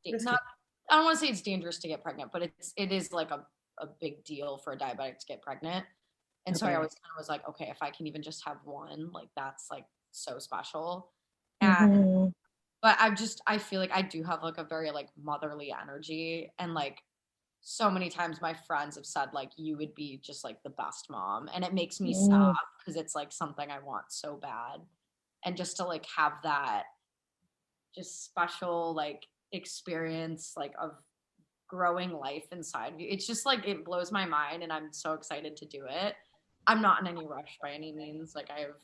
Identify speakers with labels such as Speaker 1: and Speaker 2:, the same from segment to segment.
Speaker 1: not, I don't want to say it's dangerous to get pregnant, but it is like a big deal for a diabetic to get pregnant. And so I always kind of was like, okay, if I can even just have one, like that's like so special. And but I feel like I do have like a very like motherly energy, and like so many times my friends have said like you would be just like the best mom, and it makes me stop because it's like something I want so bad. And just to like have that just special like experience like of growing life inside of you. It's just like it blows my mind, and I'm so excited to do it. I'm not in any rush by any means. Like I have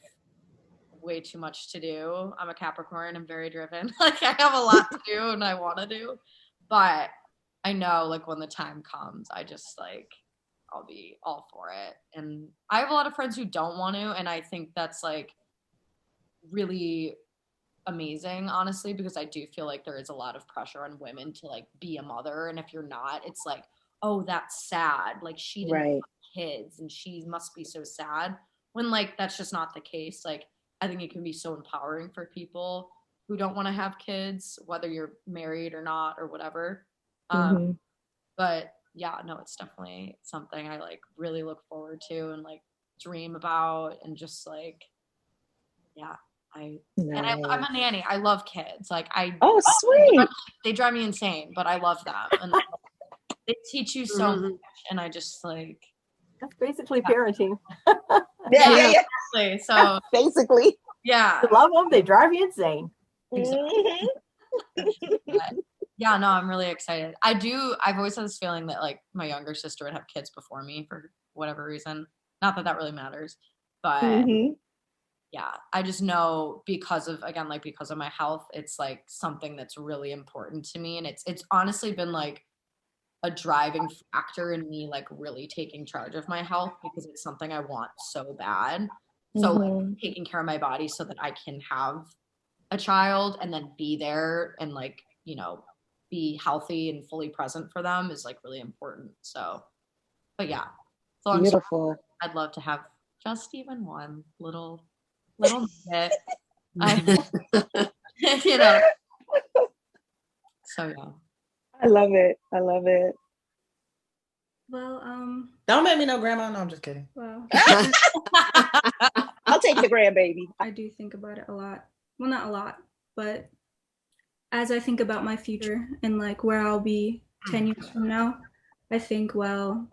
Speaker 1: way too much to do. I'm a Capricorn. I'm very driven. Like I have a lot to do and I want to do. But I know like when the time comes, I just like I'll be all for it. And I have a lot of friends who don't want to, and I think that's like really amazing, honestly, because I do feel like there is a lot of pressure on women to like be a mother, and if you're not, it's like, oh, that's sad. Like she didn't have kids and she must be so sad. When like that's just not the case. Like I think it can be so empowering for people who don't want to have kids, whether you're married or not or whatever. But yeah, no, it's definitely something I like really look forward to and like dream about, and just like, yeah, I'm a nanny. I love kids. Like
Speaker 2: sweet.
Speaker 1: They drive me insane, but I love them, and they teach you so much. And I just like
Speaker 3: that's basically parenting.
Speaker 2: Yeah.
Speaker 1: Exactly. So
Speaker 2: basically,
Speaker 1: yeah,
Speaker 3: you love them. They drive you insane.
Speaker 1: Exactly. Yeah, no, I'm really excited. I've always had this feeling that like my younger sister would have kids before me for whatever reason. Not that that really matters, but yeah, I just know because of, again, like because of my health, it's like something that's really important to me. And it's honestly been like a driving factor in me like really taking charge of my health, because it's something I want so bad. So like taking care of my body so that I can have a child and then be there and like, be healthy and fully present for them is like really important. So, but yeah, so
Speaker 2: beautiful.
Speaker 1: I'd love to have just even one little bit. So yeah.
Speaker 2: I love it.
Speaker 4: Well,
Speaker 5: don't make me no grandma. No, I'm just kidding.
Speaker 4: Well,
Speaker 2: I'll take the grandbaby.
Speaker 4: I do think about it a lot. Well, not a lot, but as I think about my future and like where I'll be 10 years from now, I think, well,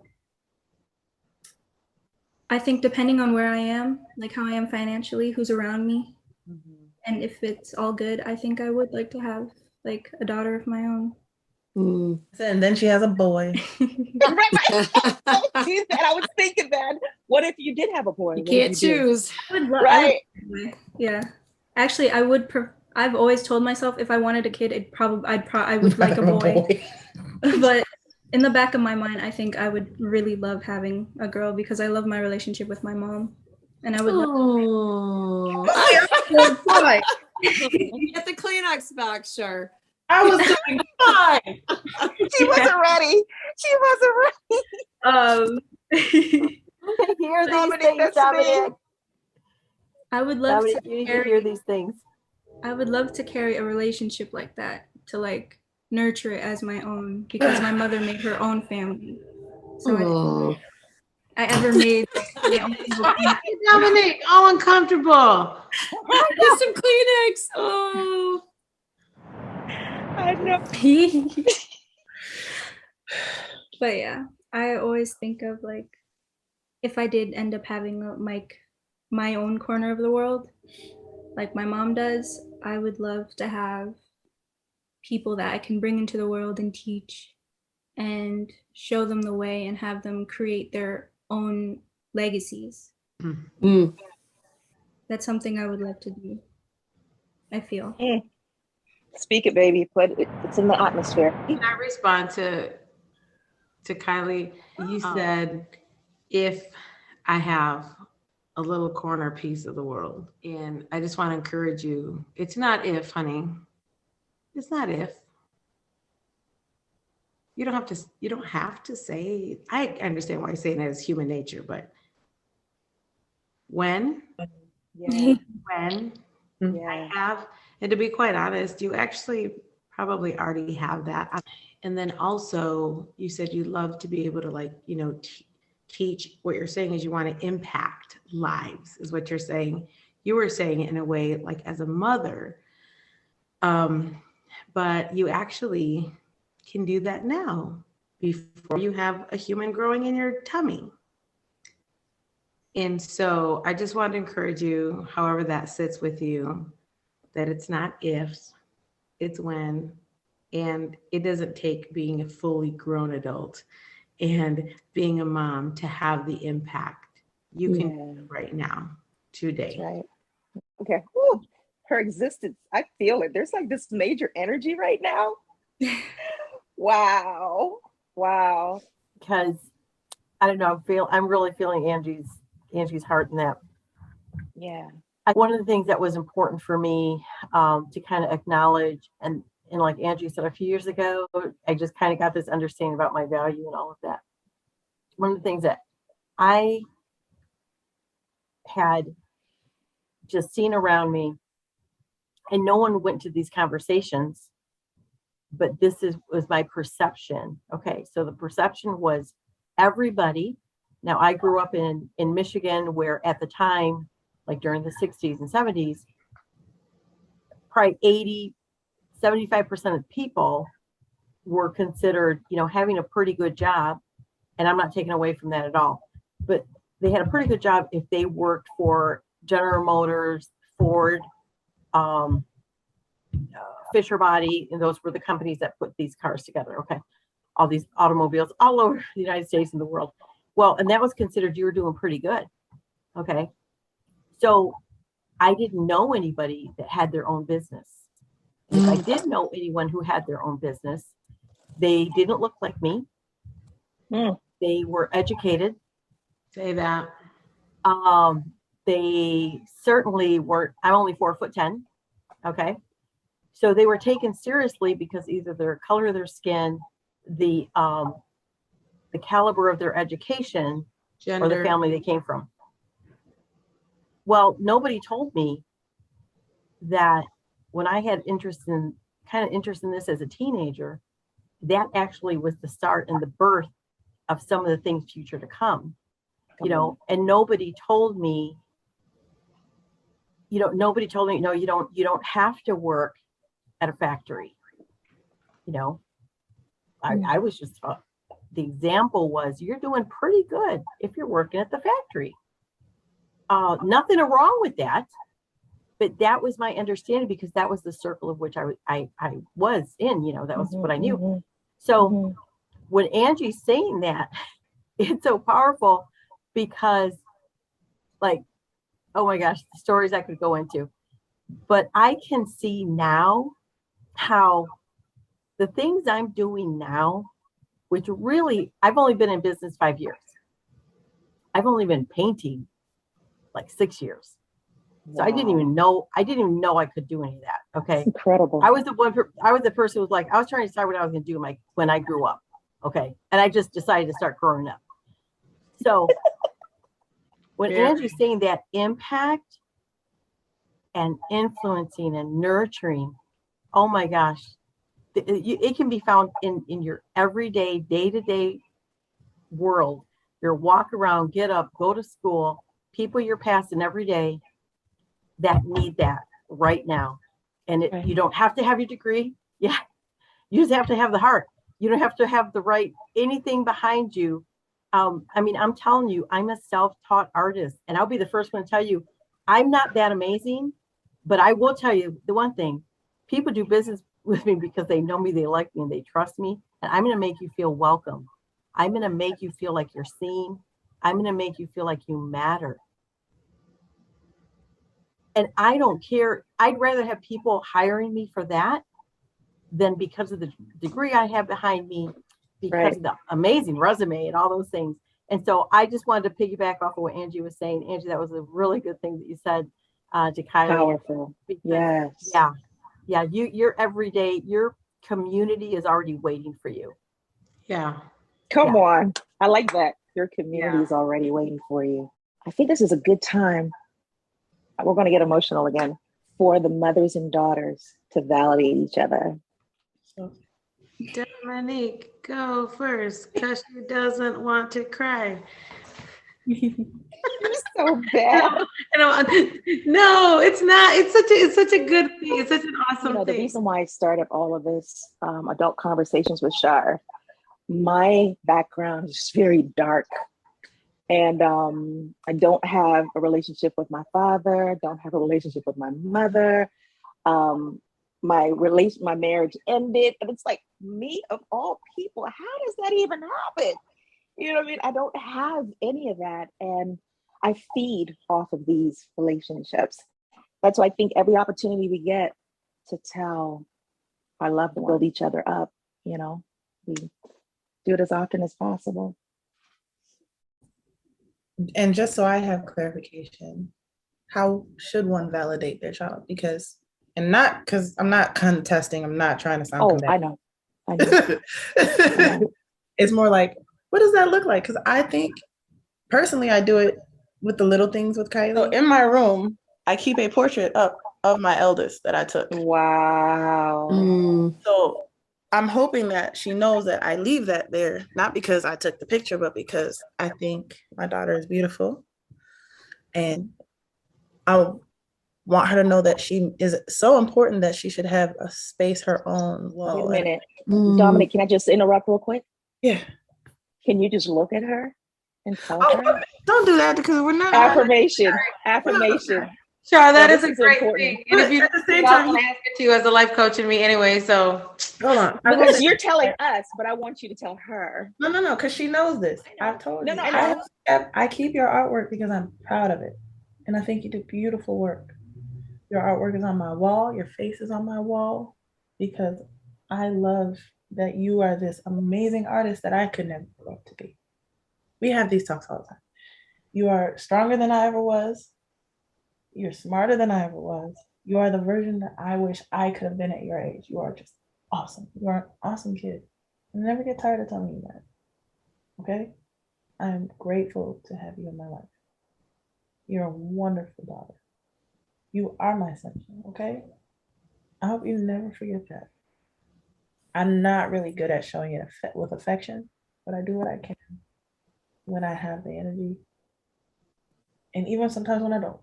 Speaker 4: I think depending on where I am, like how I am financially, who's around me, and if it's all good, I think I would like to have like a daughter of my own.
Speaker 5: And then she has a boy.
Speaker 2: I was thinking that. What if you did have a boy?
Speaker 1: You can't choose.
Speaker 2: Right?
Speaker 4: Yeah. Actually, I would. I've always told myself if I wanted a kid, I would like a boy. But in the back of my mind, I think I would really love having a girl because I love my relationship with my mom, and I would.
Speaker 6: Get the Kleenex back, sure.
Speaker 5: I was doing fine.
Speaker 2: She wasn't ready.
Speaker 3: Hear these things, Dominic.
Speaker 4: I would love to
Speaker 3: hear these things.
Speaker 4: I would love to carry a relationship like that, to like nurture it as my own, because my mother made her own family. So I ever made my own.
Speaker 7: Dominic, all uncomfortable.
Speaker 6: Get some Kleenex. Oh.
Speaker 2: I know.
Speaker 4: But yeah, I always think of like, if I did end up having like my own corner of the world, like my mom does, I would love to have people that I can bring into the world and teach and show them the way and have them create their own legacies. That's something I would love to do, I feel.
Speaker 2: Speak it, baby. It's in the atmosphere.
Speaker 7: Can I respond to Kylie? You said, if I have a little corner piece of the world, and I just want to encourage you. It's not if, honey. It's not if. You don't have to say. I understand why you're saying that, it's human nature, but when I have, and to be quite honest, you actually probably already have that. And then also you said you love to be able to like, teach. What you're saying is you want to impact lives is what you're saying. You were saying it in a way like as a mother, but you actually can do that now before you have a human growing in your tummy. And so I just want to encourage you, however that sits with you, that it's not ifs, it's when. And it doesn't take being a fully grown adult and being a mom to have the impact you can do right now, today.
Speaker 2: That's right. Okay. Whew. Her existence, I feel it. There's like this major energy right now. Wow. Wow.
Speaker 3: Because I don't know, I'm really feeling Angie's heart in that.
Speaker 2: Yeah.
Speaker 3: One of the things that was important for me to kind of acknowledge, and like Angie said a few years ago, I just kind of got this understanding about my value and all of that. One of the things that I had just seen around me, and no one went to these conversations, but was my perception. Okay, so the perception was everybody. Now I grew up in Michigan, where at the time, like during the 60s and 70s, probably 75% of people were considered, having a pretty good job. And I'm not taking away from that at all, but they had a pretty good job if they worked for General Motors, Ford, Fisher Body, and those were the companies that put these cars together. Okay. All these automobiles all over the United States and the world. Well, and that was considered you were doing pretty good. Okay. So I didn't know anybody that had their own business. And if I did know anyone who had their own business, they didn't look like me. They were educated.
Speaker 7: Say that.
Speaker 3: They certainly weren't. I'm only 4'10". Okay. So they were taken seriously because either their color of their skin, the caliber of their education,
Speaker 7: Gender.
Speaker 3: or the family they came from. Well, nobody told me that when I had interest in this as a teenager, that actually was the start and the birth of some of the things future to come. And nobody told me, no, you don't have to work at a factory. I was just taught. The example was you're doing pretty good if you're working at the factory. Nothing wrong with that, but that was my understanding because that was the circle of which I was in. That was what I knew. So when Angie's saying that, it's so powerful because, like, oh my gosh, the stories I could go into, but I can see now how the things I'm doing now, which really, I've only been in business 5 years. I've only been painting like 6 years. So I didn't even know I could do any of that. Okay.
Speaker 2: That's incredible.
Speaker 3: I was the person who was like, I was trying to decide what I was going to do when I grew up. Okay. And I just decided to start growing up. So when Angie's saying that impact and influencing and nurturing, oh my gosh, it can be found in your everyday, day-to-day world. Your walk around, get up, go to school, people you're passing every day that need that right now. And you don't have to have your degree. Yeah. You just have to have the heart. You don't have to have the right anything behind you. I'm telling you, I'm a self-taught artist, and I'll be the first one to tell you, I'm not that amazing, but I will tell you the one thing: people do business with me because they know me, they like me, and they trust me. And I'm going to make you feel welcome. I'm going to make you feel like you're seen. I'm going to make you feel like you matter. And I don't care. I'd rather have people hiring me for that than because of the degree I have behind me, because of the amazing resume and all those things. And so I just wanted to piggyback off of what Angie was saying. Angie, that was a really good thing that you said to Kylie.
Speaker 2: Powerful. Yes.
Speaker 3: Yeah. Your everyday, your community is already waiting for you.
Speaker 7: Yeah.
Speaker 2: Come on. I like that. Your community is already waiting for you. I think this is a good time. We're going to get emotional again, for the mothers and daughters to validate each other.
Speaker 5: So,
Speaker 7: Dominique, go first, because she doesn't want to cry.
Speaker 2: You're so bad.
Speaker 7: No, it's not. It's such a good thing. It's such an awesome
Speaker 2: The
Speaker 7: thing.
Speaker 2: reason why I started all of this adult conversations with CHAR, my background is very dark. And I don't have a relationship with my father, don't have a relationship with my mother. My marriage ended. And it's like, me of all people, how does that even happen? You know what I mean? I don't have any of that. And I feed off of these relationships. That's why I think every opportunity we get to tell our loved ones, build each other up, we do it as often as possible.
Speaker 5: and just so I have clarification, how should one validate their child? Because I'm not contesting, I'm not trying to sound combative.
Speaker 2: I know.
Speaker 5: It's more like, what does that look like? Because I think personally, I do it with the little things with Kylie. So in my room, I keep a portrait up of my eldest that I took.
Speaker 2: Wow.
Speaker 5: So I'm hoping that she knows that I leave that there, not because I took the picture, but because I think my daughter is beautiful. And I want her to know that she is so important that she should have a space, her own.
Speaker 2: Wait a minute. Dominic, can I just interrupt real quick?
Speaker 5: Yeah.
Speaker 2: Can you just look at her and tell her?
Speaker 5: Don't do that because we're not.
Speaker 2: Affirmation.
Speaker 7: Sure, that is
Speaker 2: this
Speaker 7: a great
Speaker 2: important.
Speaker 7: thing. And if you
Speaker 5: at the same time,
Speaker 7: I ask it to you as a life coach in me anyway, so
Speaker 5: hold on.
Speaker 2: Because you're telling us, but I want you to tell her.
Speaker 5: No, because she knows this. I've told you.
Speaker 2: I know.
Speaker 5: I keep your artwork because I'm proud of it. And I think you do beautiful work. Your artwork is on my wall. Your face is on my wall because I love that you are this amazing artist that I could never grow up to be. We have these talks all the time. You are stronger than I ever was. You're smarter than I ever was. You are the version that I wish I could have been at your age. You are just awesome. You are an awesome kid. I never get tired of telling you that. Okay? I'm grateful to have you in my life. You're a wonderful daughter. You are my sunshine, okay? I hope you never forget that. I'm not really good at showing it with affection, but I do what I can when I have the energy. And even sometimes when I don't,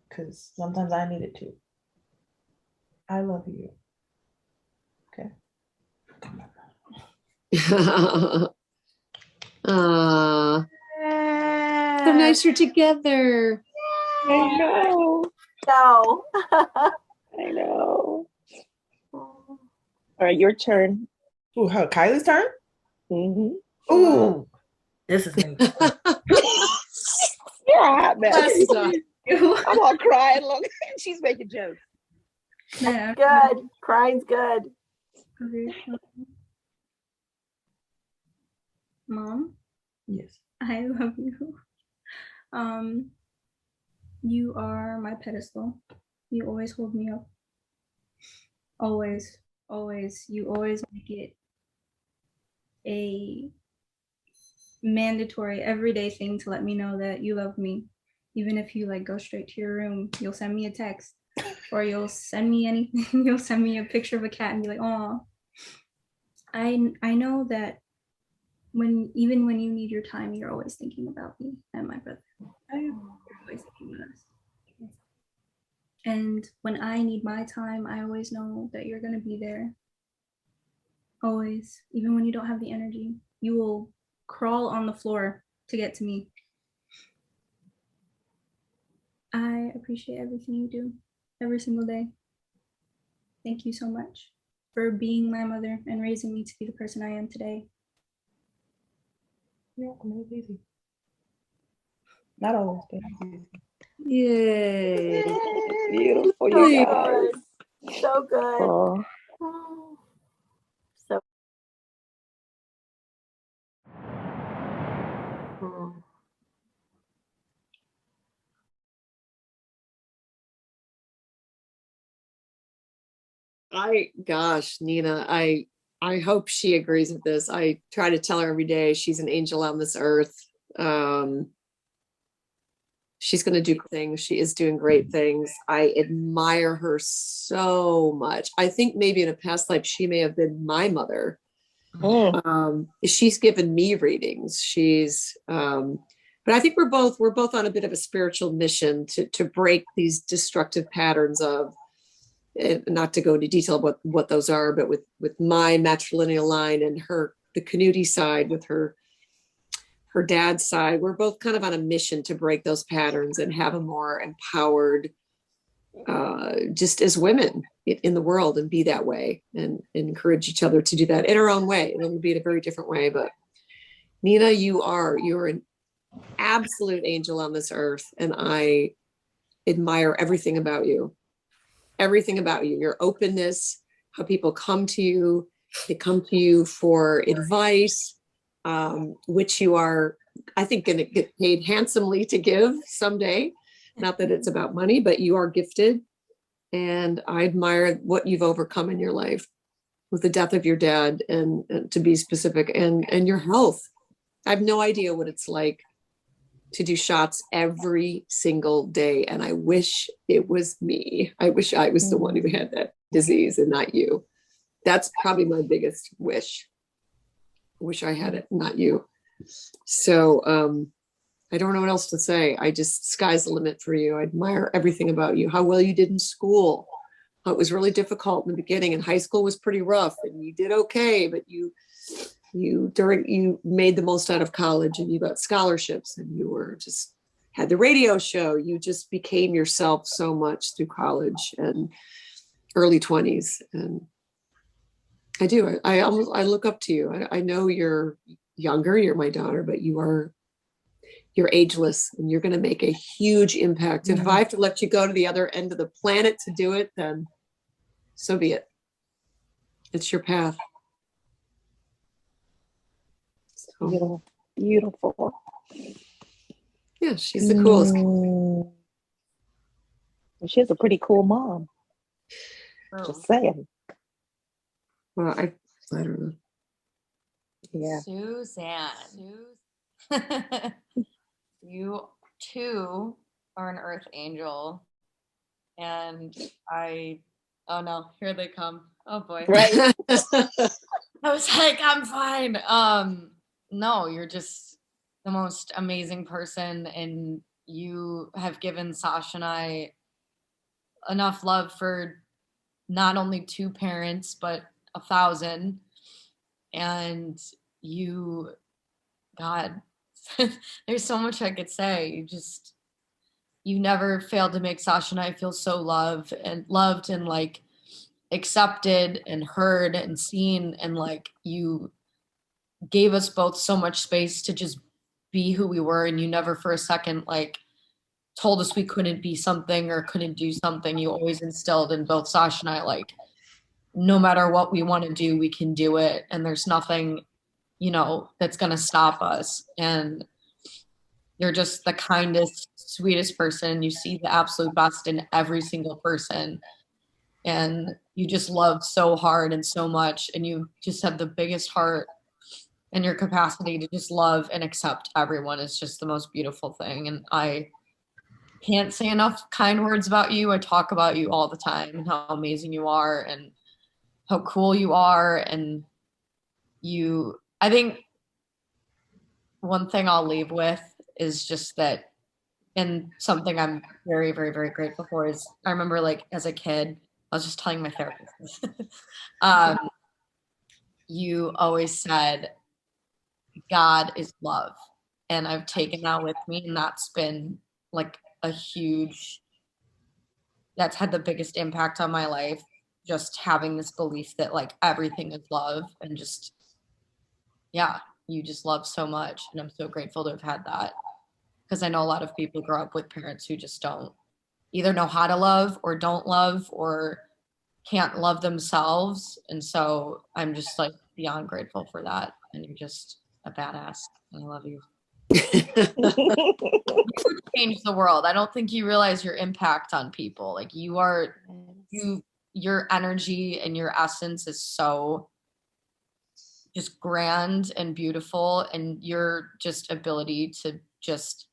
Speaker 5: because sometimes I need it too. I love you. Okay?
Speaker 6: So nice you're together.
Speaker 2: I know.
Speaker 3: No.
Speaker 2: I know. All right, your turn.
Speaker 5: Ooh, Kylie's turn?
Speaker 2: Mm-hmm.
Speaker 5: Ooh. This is gonna be fun.
Speaker 2: You're a hot mess.
Speaker 6: Bless
Speaker 2: I'm all crying. Look, she's making jokes.
Speaker 4: Yeah.
Speaker 3: Good. Crying's good.
Speaker 4: Okay. Mom,
Speaker 5: Yes.
Speaker 4: I love you. You are my pedestal. You always hold me up. Always, always. You always make it a mandatory everyday thing to let me know that you love me. Even if you like go straight to your room, you'll send me a text or you'll send me anything. You'll send me a picture of a cat and be like, "Oh." I know that even when you need your time, you're always thinking about me and my brother. You're always thinking about us. And when I need my time, I always know that you're gonna be there. Always, even when you don't have the energy, you will crawl on the floor to get to me. I appreciate everything you do every single day. Thank you so much for being my mother and raising me to be the person I am today.
Speaker 5: You're welcome. It was easy. Not always, but
Speaker 6: Yay.
Speaker 2: Beautiful,
Speaker 3: So
Speaker 2: you
Speaker 3: good.
Speaker 2: guys.
Speaker 3: So good.
Speaker 2: Oh.
Speaker 3: So.
Speaker 6: Gosh, Nina, I hope she agrees with this. I try to tell her every day she's an angel on this earth. she's going to do things. She is doing great things. I admire her so much. I think maybe in a past life, she may have been my mother. She's given me readings. But I think we're both on a bit of a spiritual mission to break these destructive patterns of, not to go into detail about what those are, but with my matrilineal line and the Canuti side with her dad's side, we're both kind of on a mission to break those patterns and have a more empowered, just as women in the world, and be that way and encourage each other to do that in our own way. And it'll be in a very different way. But Nina, you're an absolute angel on this earth. And I admire everything about you, your openness, how people come to you. They come to you for advice, which you are, I think, going to get paid handsomely to give someday. Not that it's about money, but you are gifted. And I admire what you've overcome in your life with the death of your dad, and to be specific, and your health. I have no idea what it's like to do shots every single day. And I wish it was me. I wish I was the one who had that disease and not you. That's probably my biggest wish. I wish I had it, not you. So I don't know what else to say. Sky's the limit for you. I admire everything about you, how well you did in school. It was really difficult in the beginning, and high school was pretty rough, and you did okay, but you made the most out of college, and you got scholarships, and you had the radio show. You just became yourself so much through college and early 20s. And I do. I look up to you. I know you're younger. You're my daughter, but you're ageless, and you're going to make a huge impact. And if I have to let you go to the other end of the planet to do it, then so be it. It's your path. So,
Speaker 2: beautiful.
Speaker 6: Yeah, she's the coolest.
Speaker 2: She's a pretty cool mom. Just saying.
Speaker 6: Well, I don't know.
Speaker 2: Yeah.
Speaker 1: Suzanne. You too are an earth angel. And oh no, here they come. Oh boy.
Speaker 2: Right.
Speaker 1: I was like, I'm fine. No, you're just the most amazing person, and you have given Sasha and I enough love for not only 2 parents, but 1,000. And God, there's so much I could say. You never failed to make Sasha and I feel so loved and like accepted and heard and seen, and like you gave us both so much space to just be who we were, and you never for a second like told us we couldn't be something or couldn't do something. You always instilled in both Sasha and I, like, no matter what we want to do, we can do it, and there's nothing, that's going to stop us. And you're just the kindest, sweetest person. You see the absolute best in every single person. And you just love so hard and so much. And you just have the biggest heart, and your capacity to just love and accept everyone is just the most beautiful thing. And I can't say enough kind words about you. I talk about you all the time and how amazing you are and how cool you are. And I think one thing I'll leave with is just that, and something I'm very, very, very grateful for is, I remember like as a kid, I was just telling my therapist this. You always said, God is love. And I've taken that with me, and that's been like that's had the biggest impact on my life. Just having this belief that like everything is love, and just, yeah, you just love so much. And I'm so grateful to have had that, because I know a lot of people grow up with parents who just don't either know how to love or don't love or can't love themselves. And so I'm just like beyond grateful for that. And you're just a badass. And I love you. You would change the world. I don't think you realize your impact on people. Like your energy and your essence is so just grand and beautiful, and your just ability to just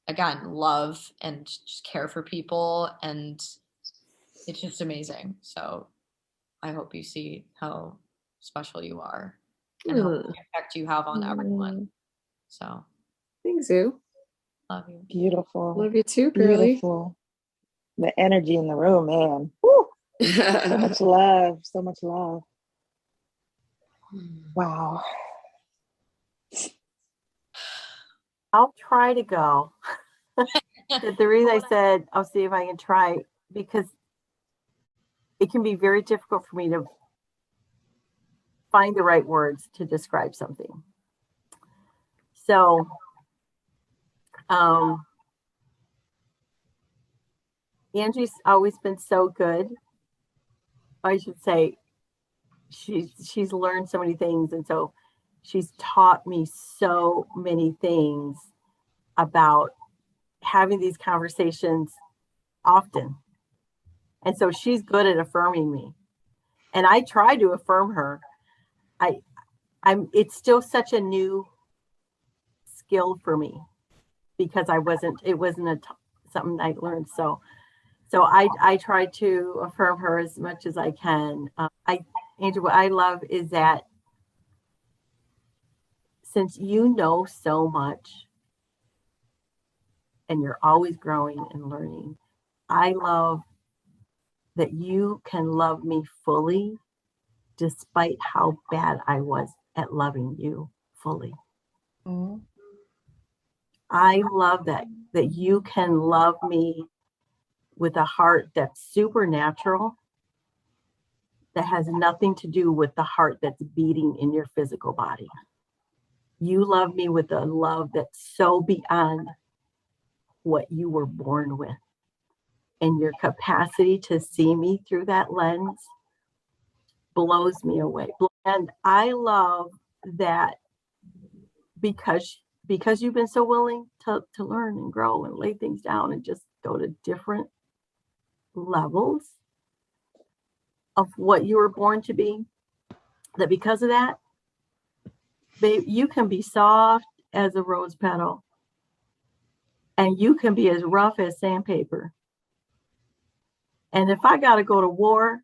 Speaker 1: again, love and just care for people. And it's just amazing. So I hope you see how special you are and how much impact you have on everyone. So
Speaker 6: Thanks, Sue.
Speaker 1: love you.
Speaker 2: Beautiful.
Speaker 6: Love you too, girly.
Speaker 2: Beautiful. The energy in the room, man. Woo! So much love. So much love. Wow.
Speaker 3: I'll try to go. The reason I said I'll see if I can try, because it can be very difficult for me to find the right words to describe something. So, Angie's always been so good. I should say she's learned so many things, and so she's taught me so many things about having these conversations often. And so she's good at affirming me. And I try to affirm her. It's still such a new skill for me because it wasn't something I learned. So I try to affirm her as much as I can. Angel, what I love is that since you know so much and you're always growing and learning, I love that you can love me fully despite how bad I was at loving you fully.
Speaker 5: Mm-hmm.
Speaker 3: I love that you can love me with a heart that's supernatural, that has nothing to do with the heart that's beating in your physical body. You love me with a love that's so beyond what you were born with. And your capacity to see me through that lens blows me away. And I love that because you've been so willing to learn and grow and lay things down and just go to different levels of what you were born to be, that because of that, babe, you can be soft as a rose petal and you can be as rough as sandpaper. And if I got to go to war,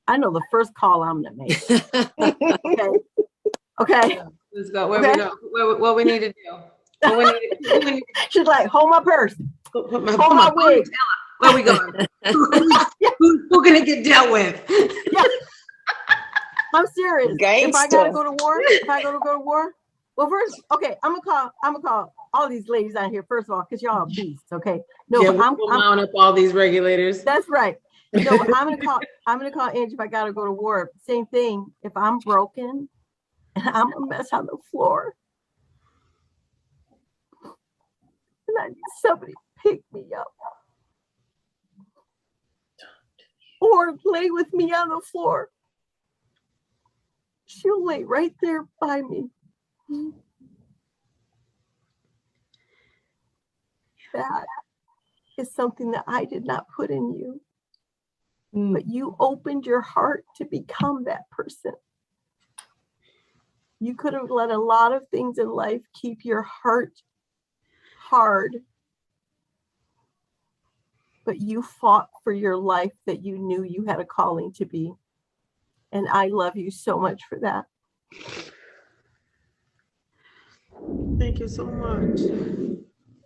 Speaker 3: I know the first call I'm going to make. Okay.
Speaker 7: Let's go. Where we go? What we need to do?
Speaker 3: She's like, hold my purse.
Speaker 7: Hold
Speaker 3: my wig.
Speaker 7: Where we going? Who can it get dealt with?
Speaker 3: Yeah. I'm serious.
Speaker 2: Gangster.
Speaker 3: If I gotta go to war, well, first, okay, I'm gonna call all these ladies out here first of all, because y'all are beasts. Okay, no,
Speaker 7: yeah,
Speaker 3: but I'm
Speaker 7: mount up all these regulators.
Speaker 3: That's right. No, but I'm gonna call Angie if I gotta go to war. Same thing. If I'm broken and I'm a mess on the floor, and I need somebody to pick me up or play with me on the floor, she'll lay right there by me. That is something that I did not put in you, but you opened your heart to become that person. You could have let a lot of things in life keep your heart hard, but you fought for your life that you knew you had a calling to be. And I love you so much for that.
Speaker 7: Thank you so much.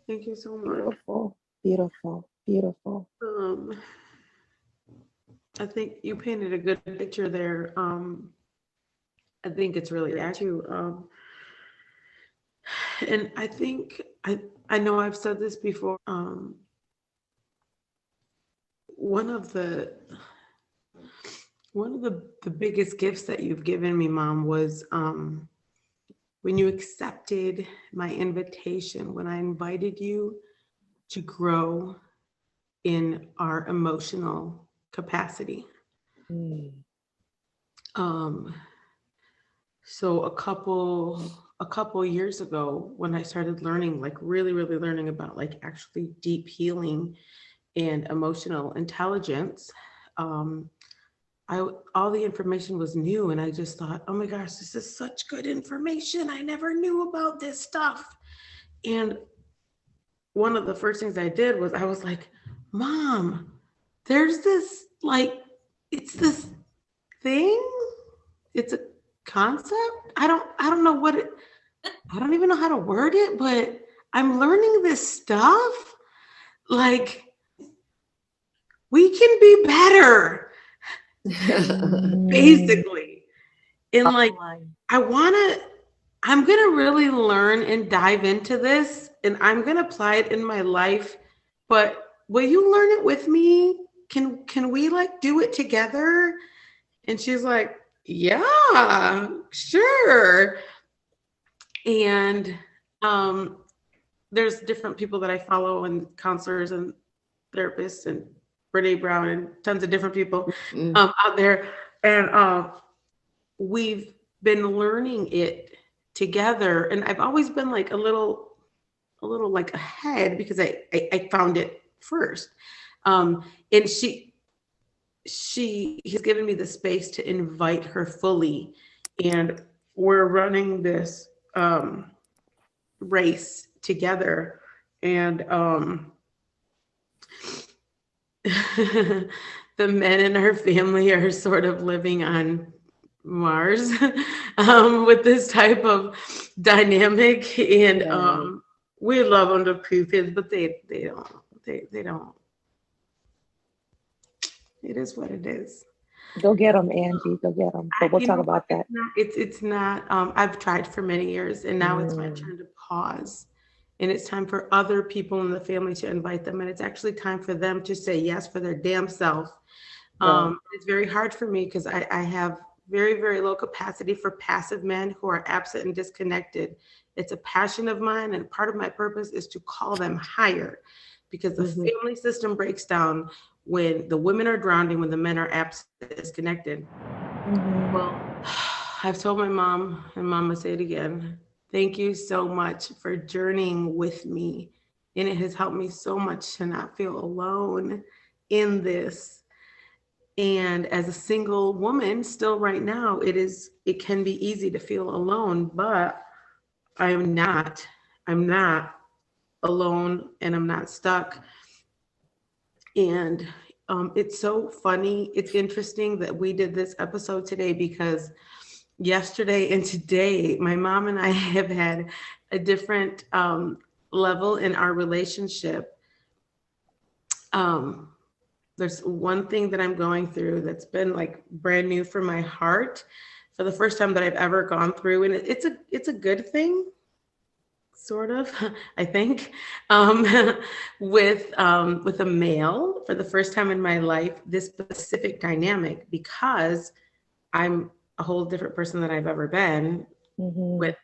Speaker 7: Thank you so much.
Speaker 2: Beautiful, beautiful, beautiful.
Speaker 7: I think you painted a good picture there. I think it's really accurate. And I think I know I've said this before. One of the biggest gifts that you've given me, Mom, was when you accepted my invitation, when I invited you to grow in our emotional capacity. So a couple years ago, when I started learning, like really learning about like actually deep healing and emotional intelligence, all the information was new, and I just thought, oh my gosh, this is such good information. I never knew about this stuff. And one of the first things I did was I was like, Mom, there's this, like, it's this thing. It's a concept. I don't know what it, I don't even know how to word it, but I'm learning this stuff. Like, we can be better, basically. And like, I'm going to really learn and dive into this, and I'm going to apply it in my life. But will you learn it with me? Can we like do it together? And she's like, yeah, sure. And there's different people that I follow, and counselors and therapists and Brene Brown and tons of different people out there. And we've been learning it together. And I've always been like a little like ahead because I found it first. And she has given me the space to invite her fully. And we're running this race together. And the men in our family are sort of living on Mars with this type of dynamic. And we love them to pieces, but they don't. It is what it is.
Speaker 2: Go get them, Angie. Go get them. But we'll talk about that.
Speaker 7: It's not. I've tried for many years, and now it's my turn to pause. And it's time for other people in the family to invite them. And it's actually time for them to say yes for their damn self. It's very hard for me because I have very, very low capacity for passive men who are absent and disconnected. It's a passion of mine. And part of my purpose is to call them higher, because the family system breaks down when the women are drowning, when the men are absent, disconnected. Well, I've told my mom, and Mom will say it again, thank you so much for journeying with me. And it has helped me so much to not feel alone in this. And as a single woman still right now, it can be easy to feel alone, but I'm not alone, and I'm not stuck. And it's so funny. It's interesting that we did this episode today, because yesterday and today, my mom and I have had a different level in our relationship. There's one thing that I'm going through that's been like brand new for my heart for the first time that I've ever gone through. And it's a good thing, sort of, I think, with a male for the first time in my life, this specific dynamic, because I'm a whole different person than I've ever been with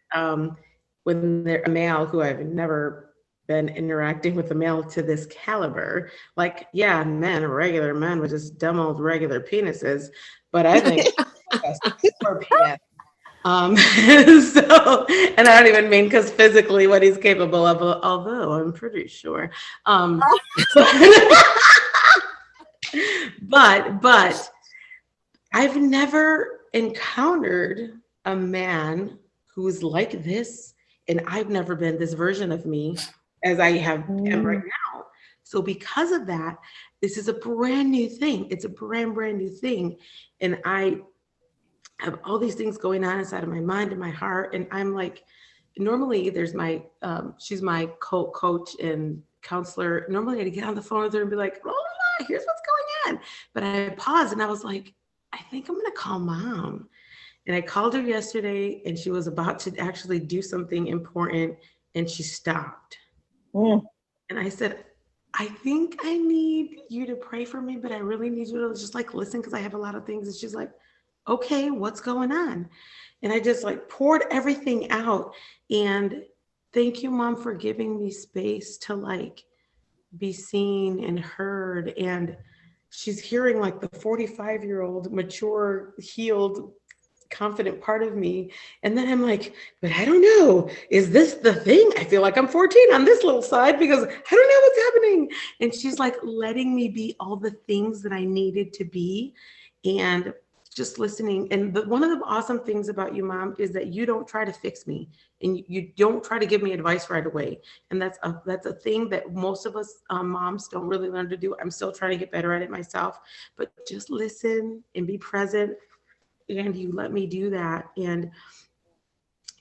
Speaker 7: when they're a male who I've never been interacting with a male to this caliber. Like, yeah, regular men with just dumb old regular penises, but I think super penis. So, and I don't even mean because physically what he's capable of, although I'm pretty sure. But I've never encountered a man who's like this, and I've never been this version of me as I am right now. So because of that, this is a brand new thing. It's a brand new thing. And I have all these things going on inside of my mind and my heart. And I'm like, normally there's my, she's my coach and counselor. Normally I'd get on the phone with her and be like, oh, here's what's going on. But I paused and I was like, I think I'm going to call Mom. And I called her yesterday, and she was about to actually do something important, and she stopped. And I said, I think I need you to pray for me, but I really need you to just like listen, because I have a lot of things. And she's like, okay, what's going on? And I just like poured everything out. And thank you, Mom, for giving me space to like be seen and heard. And she's hearing like the 45-year-old, mature, healed, confident part of me. And then I'm like, but I don't know, is this the thing? I feel like I'm 14 on this little side because I don't know what's happening. And she's like letting me be all the things that I needed to be. And just listening. And one of the awesome things about you, Mom, is that you don't try to fix me, and you don't try to give me advice right away. And that's a thing that most of us moms don't really learn to do. I'm still trying to get better at it myself, but just listen and be present. And you let me do that. And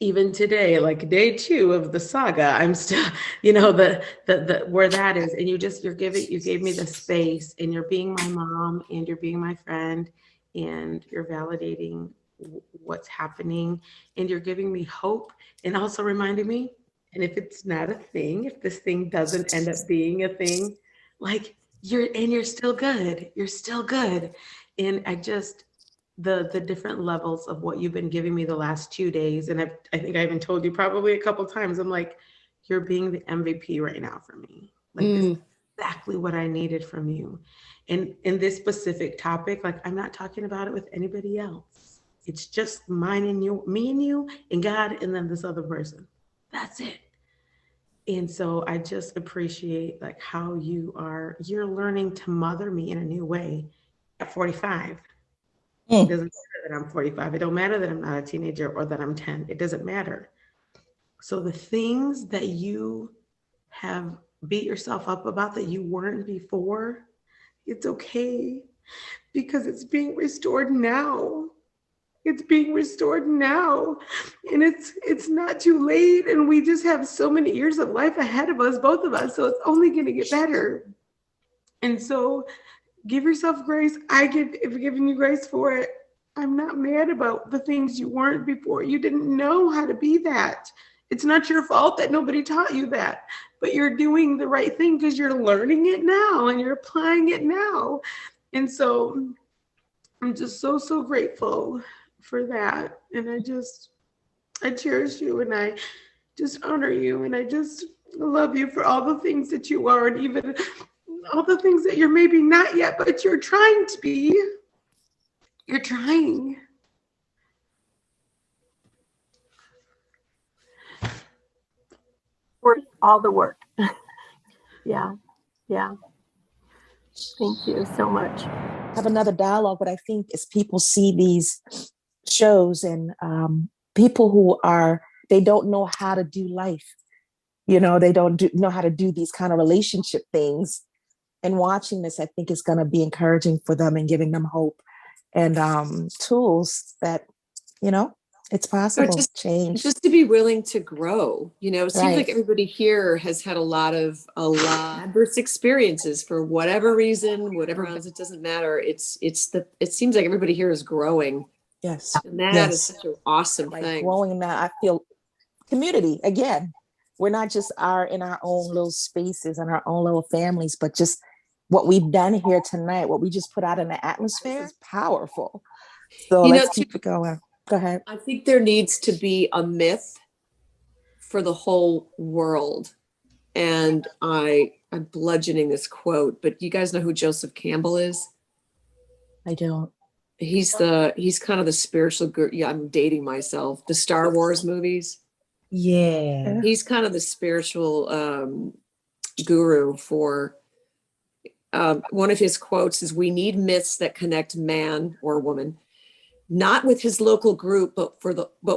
Speaker 7: even today, like day 2 of the saga, I'm still, the where that is. And you gave me the space, and you're being my mom, and you're being my friend, and you're validating what's happening, and you're giving me hope, and also reminding me, and if it's not a thing, if this thing doesn't end up being a thing, like you're still good. You're still good. And I just, the different levels of what you've been giving me the last 2 days. And I think I even told you probably a couple times, I'm like, you're being the MVP right now for me. Like this is exactly what I needed from you. And in this specific topic, like I'm not talking about it with anybody else. It's just mine and you, me and you and God, and then this other person. That's it. And so I just appreciate like how you're learning to mother me in a new way at 45. It doesn't matter that I'm 45. It don't matter that I'm not a teenager or that I'm 10. It doesn't matter. So the things that you have beat yourself up about that you weren't before, it's okay, because it's being restored now. It's being restored now. And it's not too late. And we just have so many years of life ahead of us, both of us. So it's only going to get better. And so give yourself grace. I've given you grace for it. I'm not mad about the things you weren't before. You didn't know how to be that. It's not your fault that nobody taught you that, but you're doing the right thing because you're learning it now and you're applying it now. And so I'm just so, so grateful for that. And I cherish you, and I just honor you, and I just love you for all the things that you are, and even all the things that you're maybe not yet, but you're trying to be. You're trying.
Speaker 3: Worth all the work. Yeah. Thank you so much.
Speaker 2: Have another dialogue, but I think as people see these shows and people who they don't know how to do life, they don't know how to do these kind of relationship things, and watching this, I think is going to be encouraging for them and giving them hope and tools that, it's possible to change.
Speaker 6: Just to be willing to grow. It seems
Speaker 2: Right.
Speaker 6: like everybody here has had a lot of adverse experiences for whatever reason, it doesn't matter. It seems like everybody here is growing.
Speaker 2: Yes.
Speaker 6: And that is such an awesome
Speaker 2: like
Speaker 6: thing.
Speaker 2: growing in that, I feel community again. We're not just in our own little spaces and our own little families, but just what we've done here tonight, what we just put out in the atmosphere is powerful. So let's keep it going. Go ahead.
Speaker 6: I think there needs to be a myth for the whole world. And I'm bludgeoning this quote, but you guys know who Joseph Campbell is?
Speaker 2: I don't.
Speaker 6: He's kind of the spiritual guru. Yeah, I'm dating myself. The Star Wars movies.
Speaker 5: Yeah.
Speaker 6: He's kind of the spiritual guru for one of his quotes is, "We need myths that connect man or woman, not with his local group, but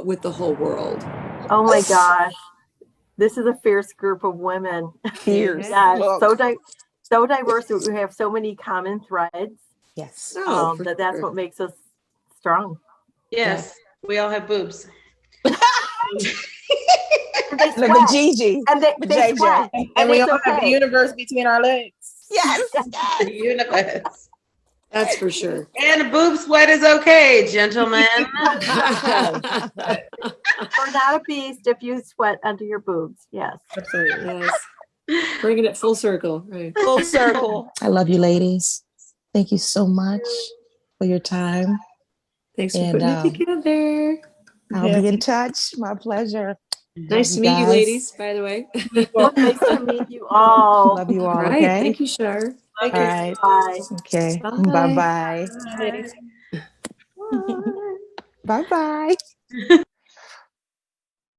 Speaker 6: with the whole world."
Speaker 3: Oh my gosh. This is a fierce group of women.
Speaker 2: Fierce.
Speaker 3: Yes. So diverse. We have so many common threads.
Speaker 2: Yes.
Speaker 3: That's what makes us strong.
Speaker 7: Yes. We all have boobs.
Speaker 2: The Gigi
Speaker 3: and they
Speaker 2: JJ.
Speaker 3: sweat.
Speaker 5: And we all have the universe between our legs.
Speaker 2: Yes.
Speaker 7: The universe.
Speaker 6: That's for sure.
Speaker 7: And a boob sweat is okay, gentlemen.
Speaker 3: Or not a beast if you sweat under your boobs. Yes.
Speaker 5: Absolutely.
Speaker 6: Yes. Bringing it full circle. Right.
Speaker 2: Full circle. I love you, ladies. Thank you so much for your time.
Speaker 6: Thanks for putting it together.
Speaker 2: I'll be in touch. My pleasure.
Speaker 6: Nice to meet you, ladies, by the way.
Speaker 3: Well, nice to meet you all.
Speaker 2: Love you all.
Speaker 6: All right.
Speaker 2: Okay.
Speaker 6: Thank you, Char.
Speaker 2: All right.
Speaker 3: Bye.
Speaker 2: Okay.
Speaker 6: Bye.
Speaker 2: Bye-bye.
Speaker 5: Bye.
Speaker 2: Bye-bye.